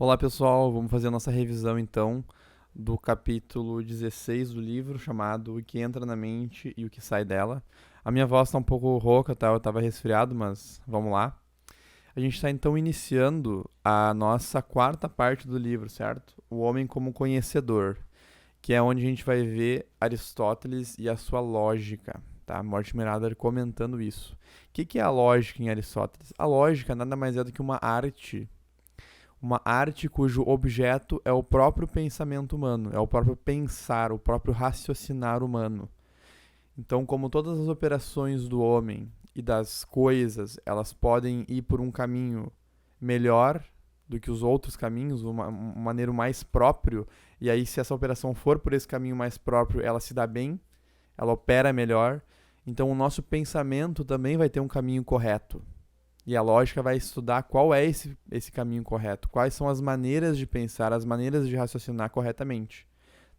Olá pessoal, vamos fazer a nossa revisão então do capítulo 16 do livro chamado O que entra na mente e o que sai dela. A minha voz está um pouco rouca, tá? Eu estava resfriado, mas vamos lá. A gente está então iniciando a nossa quarta parte do livro, certo? O homem como conhecedor, que é onde a gente vai ver Aristóteles e a sua lógica, tá? Mortimer Adler comentando isso. O que é a lógica em Aristóteles? A lógica nada mais é do que uma arte cujo objeto é o próprio pensamento humano, é o próprio pensar, o próprio raciocinar humano. Então, como todas as operações do homem e das coisas, elas podem ir por um caminho melhor do que os outros caminhos, um maneiro mais próprio, e aí se essa operação for por esse caminho mais próprio, ela se dá bem, ela opera melhor. Então, o nosso pensamento também vai ter um caminho correto. E a lógica vai estudar qual é esse caminho correto, quais são as maneiras de pensar, as maneiras de raciocinar corretamente.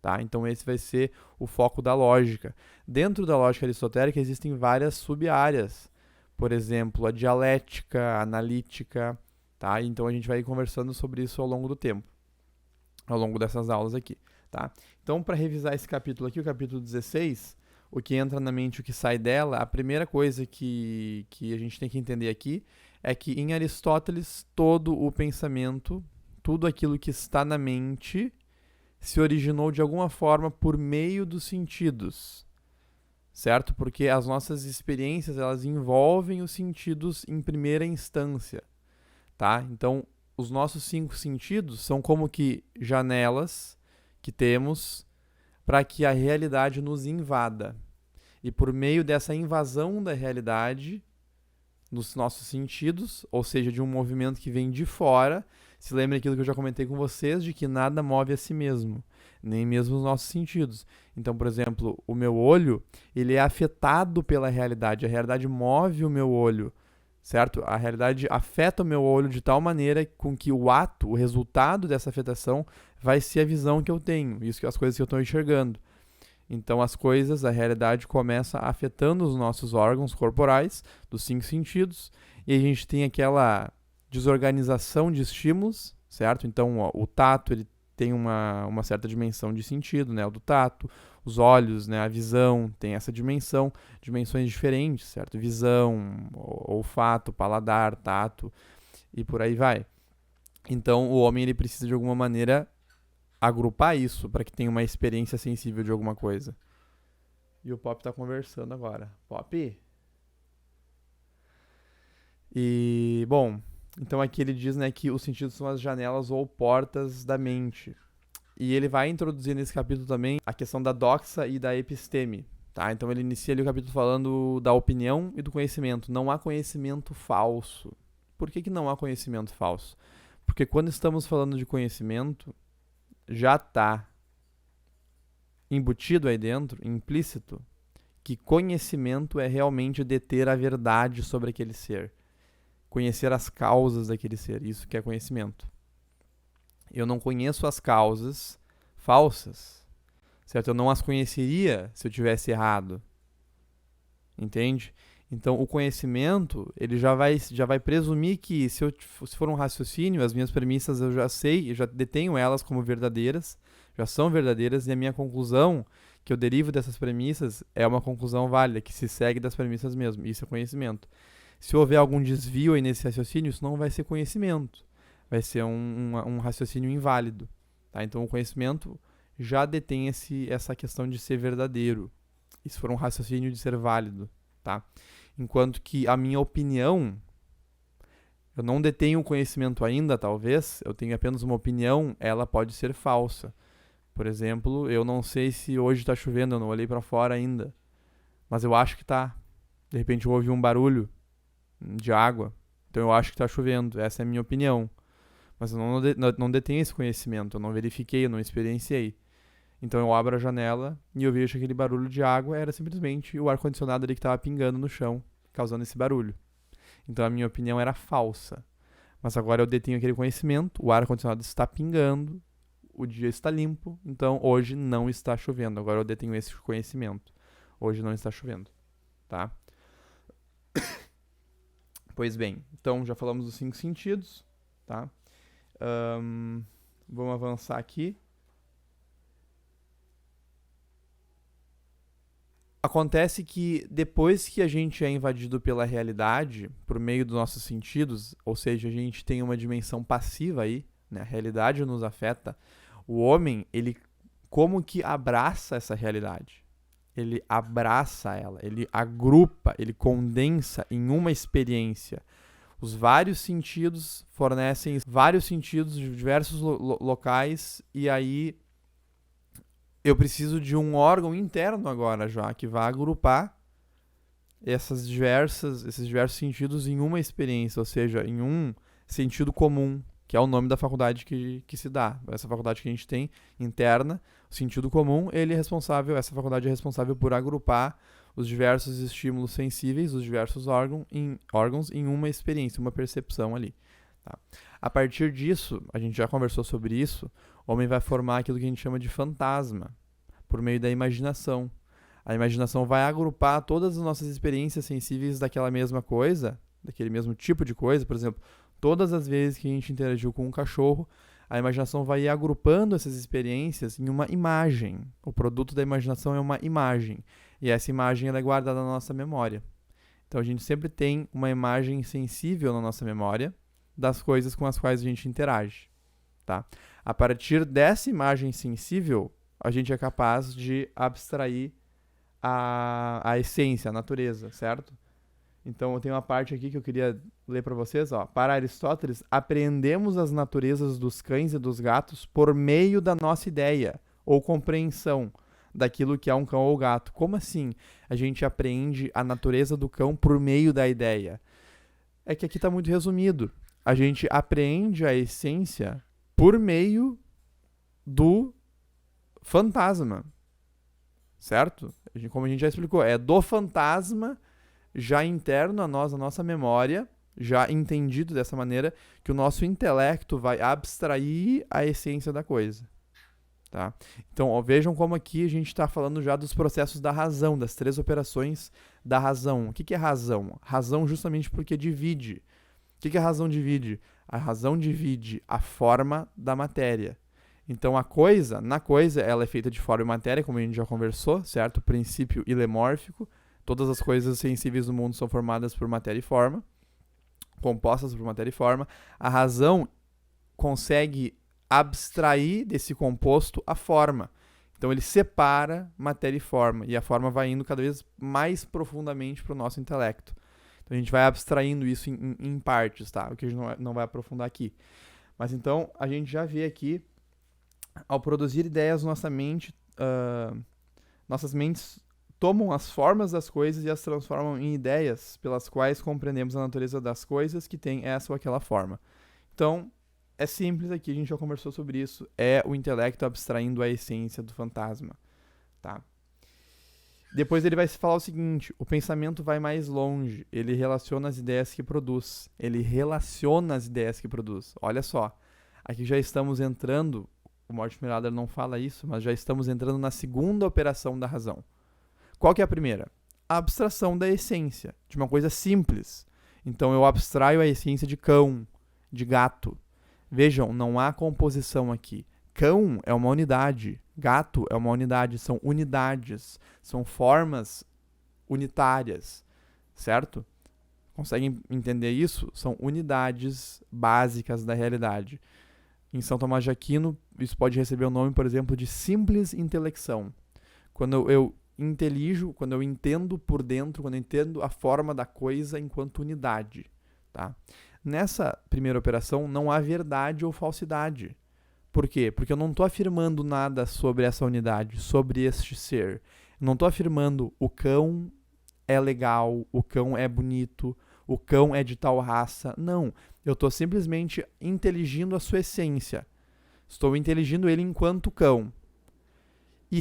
Tá? Então esse vai ser o foco da lógica. Dentro da lógica aristotélica existem várias sub-áreas. Por exemplo, a dialética, a analítica. Tá? Então a gente vai ir conversando sobre isso ao longo do tempo, ao longo dessas aulas aqui. Tá? Então, para revisar esse capítulo aqui, o capítulo 16, o que entra na mente, o que sai dela, a primeira coisa que a gente tem que entender aqui é que em Aristóteles todo o pensamento, tudo aquilo que está na mente, se originou de alguma forma por meio dos sentidos, certo? Porque as nossas experiências elas envolvem os sentidos em primeira instância, tá? Então os nossos 5 sentidos são como que janelas que temos para que a realidade nos invada. E por meio dessa invasão da realidade, nos nossos sentidos, ou seja, de um movimento que vem de fora, se lembra aquilo que eu já comentei com vocês, de que nada move a si mesmo, nem mesmo os nossos sentidos. Então, por exemplo, o meu olho, ele é afetado pela realidade, a realidade move o meu olho, certo? A realidade afeta o meu olho de tal maneira com que o ato, o resultado dessa afetação, vai ser a visão que eu tenho, isso que as coisas que eu estou enxergando. Então as coisas, a realidade começa afetando os nossos órgãos corporais, dos 5 sentidos, e a gente tem aquela desorganização de estímulos, certo? Então ó, o tato ele tem uma certa dimensão de sentido, né? O do tato, os olhos, né? A visão tem essa dimensão, dimensões diferentes, certo? Visão, olfato, paladar, tato e por aí vai. Então o homem ele precisa de alguma maneira agrupar isso para que tenha uma experiência sensível de alguma coisa. E o Pop tá conversando agora. Pop? E, bom, então aqui ele diz, né, que os sentidos são as janelas ou portas da mente. E ele vai introduzir nesse capítulo também a questão da doxa e da episteme, tá? Então ele inicia ali o capítulo falando da opinião e do conhecimento. Não há conhecimento falso. Por que não há conhecimento falso? Porque quando estamos falando de conhecimento, já está embutido aí dentro, implícito, que conhecimento é realmente deter a verdade sobre aquele ser. Conhecer as causas daquele ser. Isso que é conhecimento. Eu não conheço as causas falsas, certo? Eu não as conheceria se eu tivesse errado. Entende? Então, o conhecimento, ele já vai presumir que se for um raciocínio, as minhas premissas eu já sei, eu já detenho elas como verdadeiras, já são verdadeiras, e a minha conclusão que eu derivo dessas premissas é uma conclusão válida, que se segue das premissas mesmo. Isso é conhecimento. Se houver algum desvio aí nesse raciocínio, isso não vai ser conhecimento. Vai ser um raciocínio inválido. Tá? Então, o conhecimento já detém essa questão de ser verdadeiro. E se for um raciocínio de ser válido. Tá? Enquanto que a minha opinião, eu não detenho conhecimento ainda, talvez, eu tenho apenas uma opinião, ela pode ser falsa. Por exemplo, eu não sei se hoje está chovendo, eu não olhei para fora ainda, mas eu acho que tá. De repente eu ouvi um barulho de água, então eu acho que está chovendo, essa é a minha opinião. Mas eu não detenho esse conhecimento, eu não verifiquei, eu não experienciei. Então eu abro a janela e eu vejo que aquele barulho de água era simplesmente o ar-condicionado ali que estava pingando no chão, causando esse barulho. Então a minha opinião era falsa. Mas agora eu detenho aquele conhecimento, o ar-condicionado está pingando, o dia está limpo, então hoje não está chovendo. Agora eu detenho esse conhecimento. Hoje não está chovendo, tá? Pois bem, então já falamos dos 5 sentidos, tá? Vamos avançar aqui. Acontece que depois que a gente é invadido pela realidade, por meio dos nossos sentidos, ou seja, a gente tem uma dimensão passiva aí, né? A realidade nos afeta. O homem, ele como que abraça essa realidade? Ele abraça ela, ele agrupa, ele condensa em uma experiência. Os vários sentidos fornecem vários sentidos de diversos locais, e aí eu preciso de um órgão interno agora já, que vai agrupar esses diversos sentidos em uma experiência, ou seja, em um sentido comum, que é o nome da faculdade que se dá. Essa faculdade que a gente tem interna, o sentido comum, essa faculdade é responsável por agrupar os diversos estímulos sensíveis, os diversos órgãos em uma experiência, uma percepção ali. Tá? A partir disso, a gente já conversou sobre isso, o homem vai formar aquilo que a gente chama de fantasma, por meio da imaginação. A imaginação vai agrupar todas as nossas experiências sensíveis daquela mesma coisa, daquele mesmo tipo de coisa. Por exemplo, todas as vezes que a gente interagiu com um cachorro, a imaginação vai ir agrupando essas experiências em uma imagem. O produto da imaginação é uma imagem. E essa imagem ela é guardada na nossa memória. Então a gente sempre tem uma imagem sensível na nossa memória das coisas com as quais a gente interage. Tá? A partir dessa imagem sensível, a gente é capaz de abstrair a essência, a natureza, certo? Então eu tenho uma parte aqui que eu queria ler para vocês. Ó. Para Aristóteles, apreendemos as naturezas dos cães e dos gatos por meio da nossa ideia ou compreensão daquilo que é um cão ou gato. Como assim a gente aprende a natureza do cão por meio da ideia? É que aqui está muito resumido. A gente aprende a essência por meio do fantasma, certo? Como a gente já explicou, é do fantasma já interno a nós, a nossa memória, já entendido dessa maneira, que o nosso intelecto vai abstrair a essência da coisa. Tá? Então, ó, vejam como aqui a gente está falando já dos processos da razão, das 3 operações da razão. O que é razão? Razão justamente porque divide. O que a razão divide? A razão divide a forma da matéria. Então, na coisa, ela é feita de forma e matéria, como a gente já conversou, certo? O princípio ilemórfico. Todas as coisas sensíveis do mundo são formadas por matéria e forma, compostas por matéria e forma. A razão consegue abstrair desse composto a forma. Então, ele separa matéria e forma, e a forma vai indo cada vez mais profundamente para o nosso intelecto. Então, a gente vai abstraindo isso em partes, tá? O que a gente não vai aprofundar aqui. Mas, então, a gente já vê aqui, ao produzir ideias, nossas mentes tomam as formas das coisas e as transformam em ideias pelas quais compreendemos a natureza das coisas que tem essa ou aquela forma. Então, é simples aqui, a gente já conversou sobre isso. É o intelecto abstraindo a essência do fantasma. Tá? Depois ele vai falar o seguinte, o pensamento vai mais longe, ele relaciona as ideias que produz. Olha só, aqui já estamos entrando, o Mortimer Adler não fala isso, mas já estamos entrando na segunda operação da razão. Qual que é a primeira? A abstração da essência, de uma coisa simples. Então eu abstraio a essência de cão, de gato. Vejam, não há composição aqui. Cão é uma unidade, gato é uma unidade, são unidades, são formas unitárias, certo? Conseguem entender isso? São unidades básicas da realidade. Em São Tomás de Aquino, isso pode receber o nome, por exemplo, de simples intelecção. Quando eu intelijo, quando eu entendo por dentro, quando eu entendo a forma da coisa enquanto unidade. Tá? Nessa primeira operação, não há verdade ou falsidade. Por quê? Porque eu não estou afirmando nada sobre essa unidade, sobre este ser. Eu não estou afirmando o cão é legal, o cão é bonito, o cão é de tal raça. Não. Eu estou simplesmente inteligindo a sua essência. Estou inteligindo ele enquanto cão. E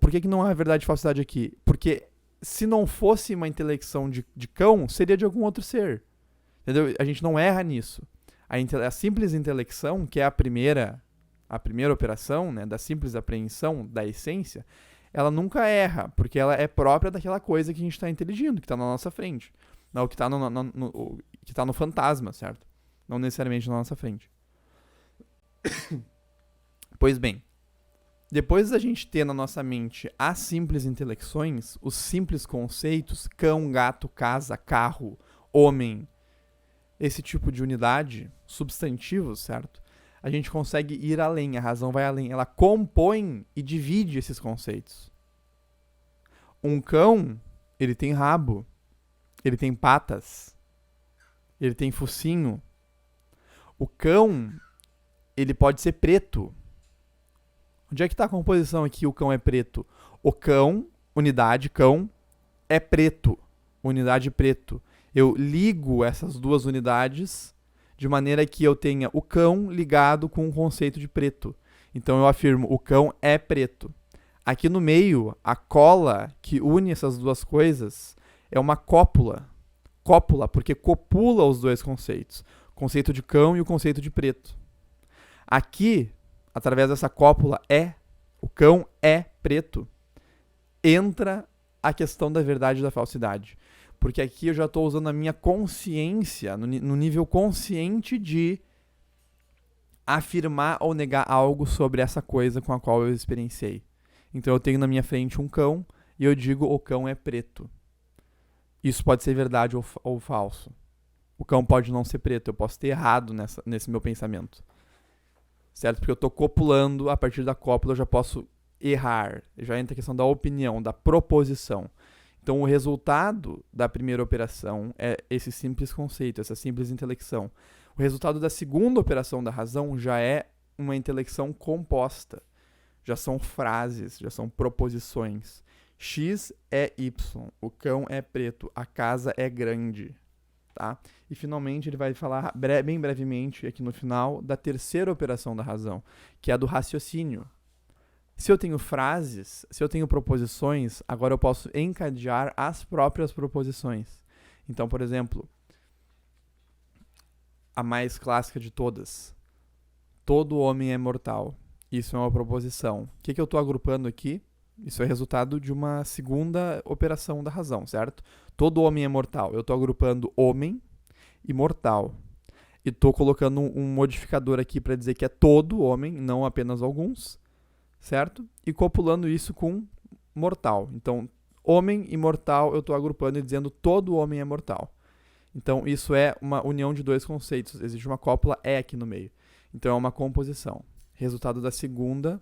por que não há verdade e falsidade aqui? Porque se não fosse uma intelecção de cão, seria de algum outro ser. Entendeu? A gente não erra nisso. A simples intelecção, que é a primeira operação, né, da simples apreensão da essência, ela nunca erra, porque ela é própria daquela coisa que a gente está inteligindo, que está na nossa frente. Não, que está no fantasma, certo? Não necessariamente na nossa frente. Pois bem, depois da gente ter na nossa mente as simples intelecções, os simples conceitos, cão, gato, casa, carro, homem, esse tipo de unidade, substantivos, certo? A gente consegue ir além, a razão vai além. Ela compõe e divide esses conceitos. Um cão, ele tem rabo, ele tem patas, ele tem focinho. O cão, ele pode ser preto. Onde é que está a composição aqui? O cão é preto. O cão, unidade cão, é preto. Unidade preto. Eu ligo essas duas unidades de maneira que eu tenha o cão ligado com o conceito de preto. Então eu afirmo, o cão é preto. Aqui no meio, a cola que une essas duas coisas é uma cópula. Cópula, porque copula os dois conceitos. O conceito de cão e o conceito de preto. Aqui, através dessa cópula, o cão é preto, entra a questão da verdade e da falsidade. Porque aqui eu já estou usando a minha consciência, no nível consciente de afirmar ou negar algo sobre essa coisa com a qual eu experienciei. Então eu tenho na minha frente um cão e eu digo o cão é preto. Isso pode ser verdade ou falso. O cão pode não ser preto, eu posso ter errado nesse meu pensamento. Certo? Porque eu estou copulando, a partir da cópula eu já posso errar. Já entra a questão da opinião, da proposição. Então o resultado da primeira operação é esse simples conceito, essa simples intelecção. O resultado da segunda operação da razão já é uma intelecção composta. Já são frases, já são proposições. X é Y, o cão é preto, a casa é grande. Tá? E finalmente ele vai falar bem brevemente aqui no final da terceira operação da razão, que é a do raciocínio. Se eu tenho frases, se eu tenho proposições, agora eu posso encadear as próprias proposições. Então, por exemplo, a mais clássica de todas. Todo homem é mortal. Isso é uma proposição. O que eu estou agrupando aqui? Isso é resultado de uma segunda operação da razão, certo? Todo homem é mortal. Eu estou agrupando homem e mortal. E estou colocando um modificador aqui para dizer que é todo homem, não apenas alguns, certo? E copulando isso com mortal. Então, homem e mortal eu estou agrupando e dizendo todo homem é mortal. Então, isso é uma união de dois conceitos. Existe uma cópula é aqui no meio. Então, é uma composição. Resultado da segunda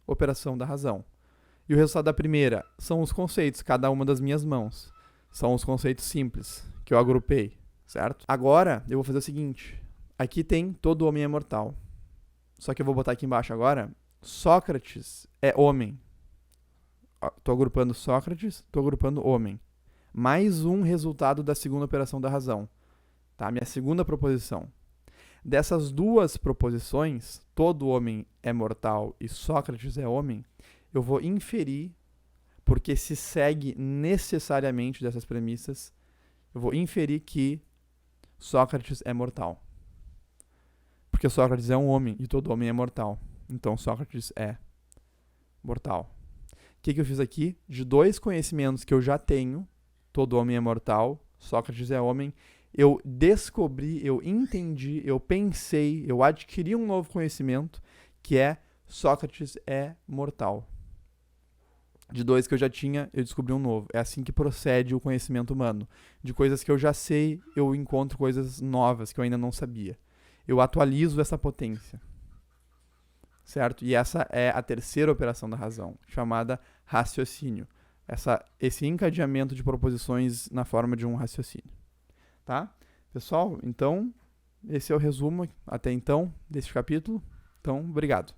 operação da razão. E o resultado da primeira são os conceitos, cada uma das minhas mãos. São os conceitos simples que eu agrupei, certo? Agora, eu vou fazer o seguinte. Aqui tem todo homem é mortal. Só que eu vou botar aqui embaixo agora, Sócrates é homem. Estou agrupando Sócrates, estou agrupando homem. Mais um resultado da segunda operação da razão. Tá? Minha segunda proposição. Dessas duas proposições, todo homem é mortal e Sócrates é homem, eu vou inferir, porque se segue necessariamente dessas premissas, eu vou inferir que Sócrates é mortal. Porque Sócrates é um homem e todo homem é mortal. Então Sócrates é mortal. O que eu fiz aqui? De dois conhecimentos que eu já tenho, todo homem é mortal, Sócrates é homem, eu descobri, eu entendi, eu pensei, eu adquiri um novo conhecimento, que é Sócrates é mortal. De dois que eu já tinha, eu descobri um novo. É assim que procede o conhecimento humano. De coisas que eu já sei, eu encontro coisas novas que eu ainda não sabia. Eu atualizo essa potência. Certo? E essa é a terceira operação da razão, chamada raciocínio. Esse encadeamento de proposições na forma de um raciocínio. Tá? Pessoal, então, esse é o resumo até então deste capítulo. Então, obrigado.